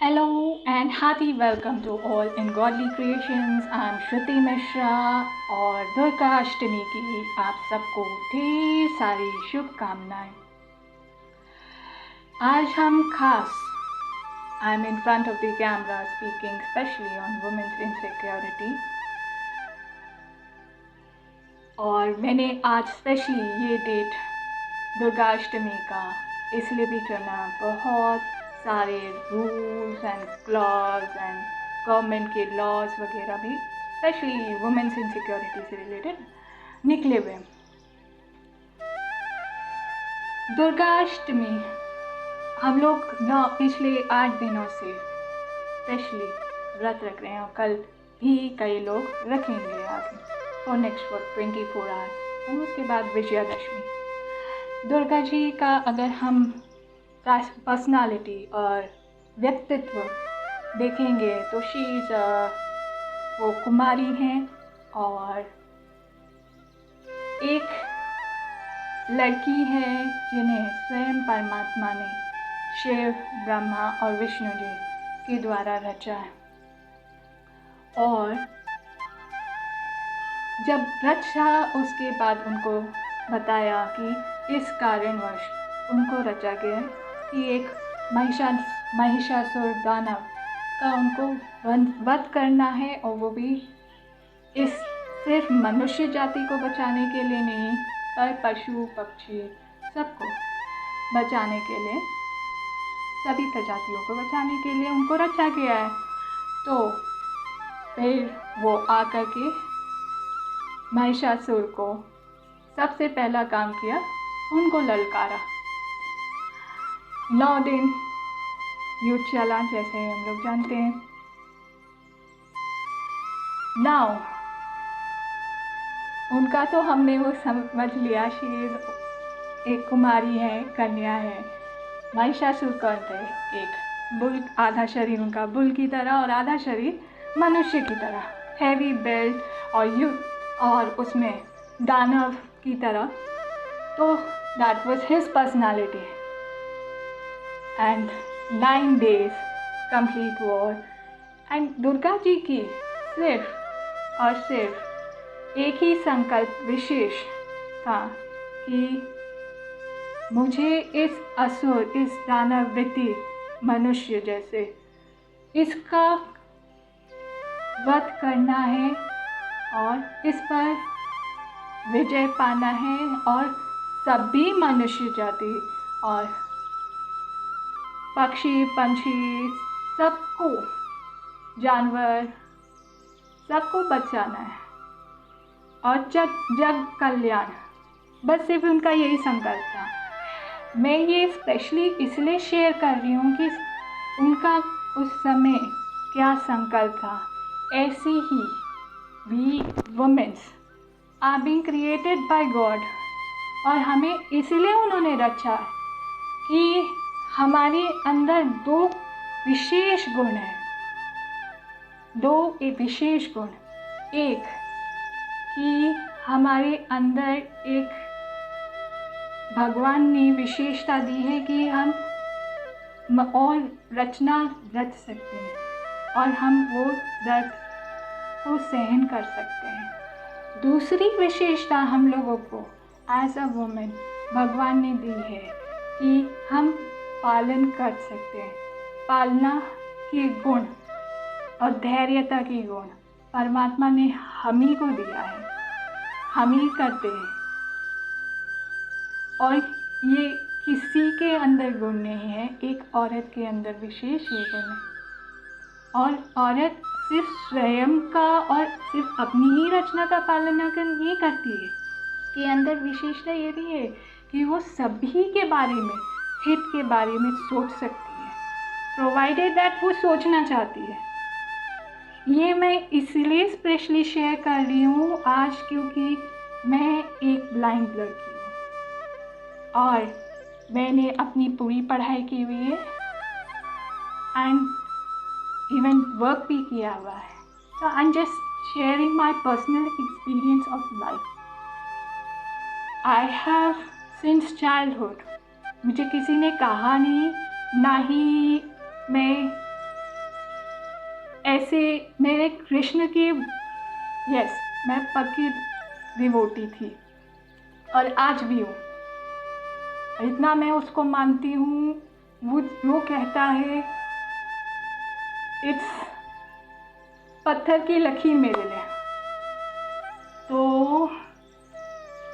Hello and hearty welcome to all in Godly Creations. I'm श्रुति मिश्रा और दुर्गा अष्टमी की आप सबको ढेर सारी शुभकामनाएं। आज हम खास I'm in front of the camera speaking especially on women's insecurity और मैंने आज स्पेशली ये डेट दुर्गा अष्टमी का इसलिए भी चुना, बहुत सारे rules and clause and government के लॉज वगैरह भी स्पेशली वुमेन्स इनसिक्योरिटी से रिलेटेड निकले हुए। दुर्गाष्टमी हम लोग पिछले 8 दिनों से स्पेशली व्रत रख रहे हैं और कल भी कई लोग रखेंगे आगे और नेक्स्ट 24 आवर्स और उसके बाद विजयादशमी। दुर्गा जी का अगर हम पर्सनालिटी और व्यक्तित्व देखेंगे तो वो कुमारी हैं और एक लड़की है जिन्हें स्वयं परमात्मा ने शिव, ब्रह्मा और विष्णु जी के द्वारा रचा है। और जब रचा उसके बाद उनको बताया कि इस कारणवश उनको रचा गया है कि एक महिषासुर दानव का उनको वध करना है और वो भी इस सिर्फ मनुष्य जाति को बचाने के लिए नहीं पर पशु पक्षी सबको बचाने के लिए, सभी प्रजातियों को बचाने के लिए उनको रचा गया है। तो फिर वो आकर के महिषासुर को सबसे पहला काम किया, उनको ललकारा। 9 दिन युद्ध चला जैसे हम लोग जानते हैं। नाउ उनका तो हमने वो समझ लिया, शी एक कुमारी है, कन्या है। महिषासुर कौन थे? एक बुल, आधा शरीर उनका बुल की तरह और आधा शरीर मनुष्य की तरह, हैवी बेल्ट और युद्ध और उसमें दानव की तरह। तो that was his personality and 9 days complete war. And Durga ji की सिर्फ और सिर्फ एक ही संकल्प विशेष था कि मुझे इस असुर, इस दानव वृत्ति मनुष्य जैसे इसका वध करना है और इस पर विजय पाना है और सभी मनुष्य जाति और पक्षी पंछी सबको, जानवर सबको बचाना है और जग कल्याण, बस सिर्फ उनका यही संकल्प था। मैं ये स्पेशली इसलिए शेयर कर रही हूँ कि उनका उस समय क्या संकल्प था। ऐसी ही we women's are being created by God और हमें इसलिए उन्होंने रचा कि हमारे अंदर 2 विशेष गुण हैं। 2 विशेष गुण, एक कि हमारे अंदर एक भगवान ने विशेषता दी है कि हम और रचना रच सकते हैं और हम वो दर्द को सहन कर सकते हैं। दूसरी विशेषता हम लोगों को एज अ वुमेन भगवान ने दी है कि हम पालन कर सकते हैं। पालना के गुण और धैर्यता के गुण परमात्मा ने हम ही को दिया है, हम ही करते हैं और ये किसी के अंदर गुण नहीं है, एक औरत के अंदर विशेष ये गुण है। और औरत सिर्फ स्वयं का और सिर्फ अपनी ही रचना का पालन नहीं करती है, उसके अंदर विशेषता ये भी है कि वो सभी के बारे में, हित के बारे में सोच सकती है, प्रोवाइडेड दैट वो सोचना चाहती है। ये मैं इसलिए स्पेशली शेयर कर रही हूँ आज क्योंकि मैं एक ब्लाइंड लड़की हूँ और मैंने अपनी पूरी पढ़ाई की हुई है एंड इवन वर्क भी किया हुआ है। तो I am just sharing my personal experience of life. I have since childhood, मुझे किसी ने कहा नहीं, ना ही मैं जैसे मेरे कृष्ण की, यस, मैं पक्की डिवोटी थी और आज भी हूँ। इतना मैं उसको मानती हूँ, वो कहता है इट्स पत्थर की लकीर मेरे लिए। तो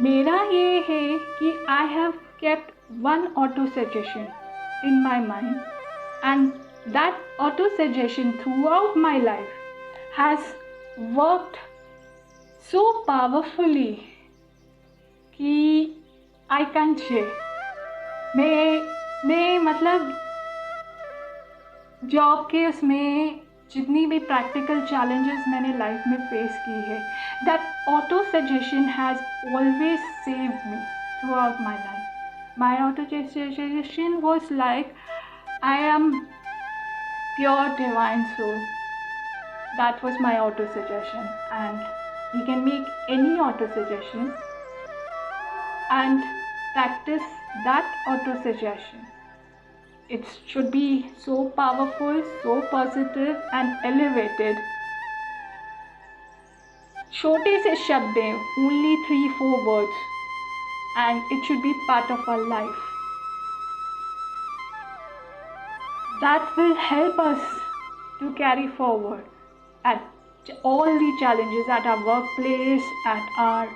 मेरा ये है कि I have kept one auto suggestion in my mind, and that auto suggestion throughout my life has worked so powerfully कि I can't share। मैं मतलब जॉब के उसमें जितनी भी प्रैक्टिकल चैलेंजेस मैंने लाइफ में फेस की है, that auto suggestion has always saved me through out my life. My auto suggestion was like, I am pure divine soul. That was my auto suggestion, and we can make any auto suggestion and practice that auto suggestion. It should be so powerful, so positive and elevated. छोटे से शब्द हैं, only 3-4 words, and it should be part of our life. That will help us to carry forward at all the challenges at our workplace, at our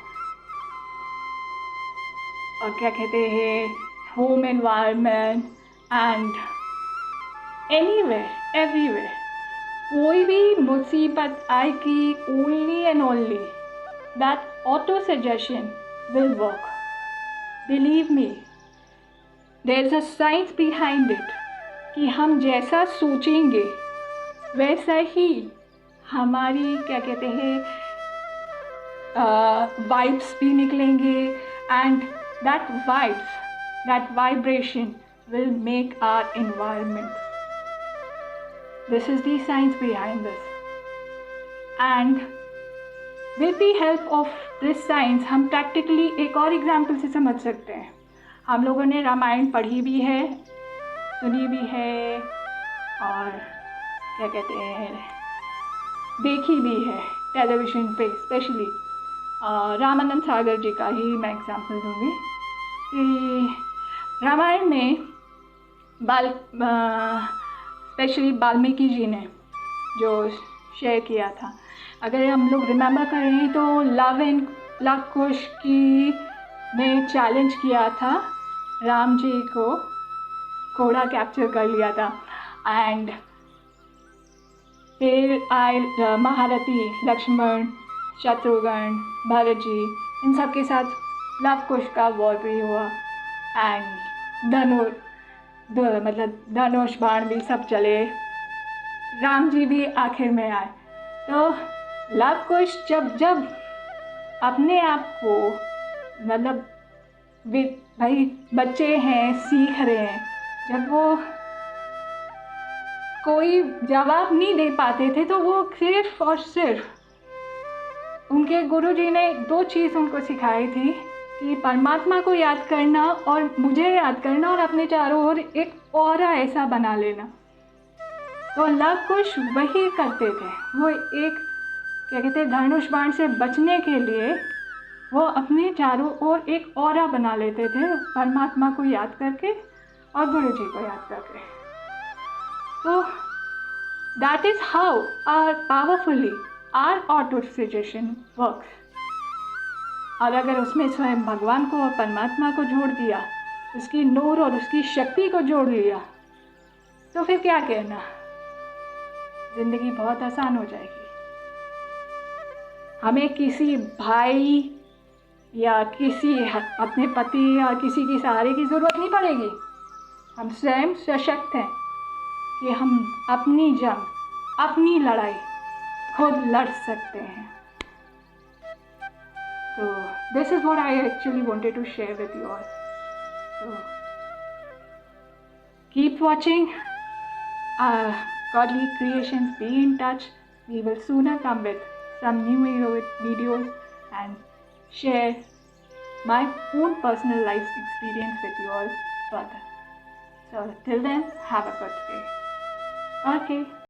क्या कहते हैं, home environment and anywhere, everywhere. कोई भी मुसीबत आएगी, only and only that auto suggestion will work. Believe me, there is a science behind it कि हम जैसा सोचेंगे वैसा ही हमारी क्या कहते हैं वाइब्स भी निकलेंगे, and that vibes, that vibration will make our environment. This is the science behind this, and with the help of this science हम practically एक और एग्जाम्पल से समझ सकते हैं। हम लोगों ने रामायण पढ़ी भी है, सुनी भी है, और क्या कहते हैं देखी भी है टेलीविज़न पे। स्पेशली रामानंद सागर जी का ही मैं एग्जाम्पल दूँगी कि रामायण में स्पेशली वाल्मीकि जी ने जो शेयर किया था, अगर हम लोग रिमेंबर करें तो लव कुश की ने चैलेंज किया था राम जी को, घोड़ा कैप्चर कर लिया था, एंड फिर आए महारथी लक्ष्मण, शत्रुघ्न, भरत जी, इन सब के साथ लव कुश का वॉर भी हुआ, एंड धनुष बाण भी सब चले, राम जी भी आखिर में आए। तो लव कुश जब अपने आप को मतलब भाई बच्चे हैं, सीख रहे हैं, जब वो कोई जवाब नहीं दे पाते थे तो वो सिर्फ और सिर्फ उनके गुरुजी ने 2 चीज़ उनको सिखाई थी कि परमात्मा को याद करना और मुझे याद करना, और अपने चारों ओर एक ऑरा ऐसा बना लेना। तो लव कुश वही करते थे। वो एक क्या कहते हैं धनुष बाण से बचने के लिए वो अपने चारों ओर एक ऑरा बना लेते थे, परमात्मा को याद करके और गुरु जी को याद करके। तो that is how powerfully our auto suggestion works. और अगर उसमें स्वयं भगवान को और परमात्मा को जोड़ दिया, उसकी नूर और उसकी शक्ति को जोड़ लिया, तो फिर क्या कहना, ज़िंदगी बहुत आसान हो जाएगी। हमें किसी भाई या किसी अपने पति या किसी के सहारे की ज़रूरत नहीं पड़ेगी। हम स्वयं सशक्त हैं कि हम अपनी जंग, अपनी लड़ाई खुद लड़ सकते हैं। So this is what I actually wanted to share with you all. So keep watching Godly Creations. Be in touch. We will sooner come with some new videos and share my own personal life experience with you all further. So till then, have a good day. Okay.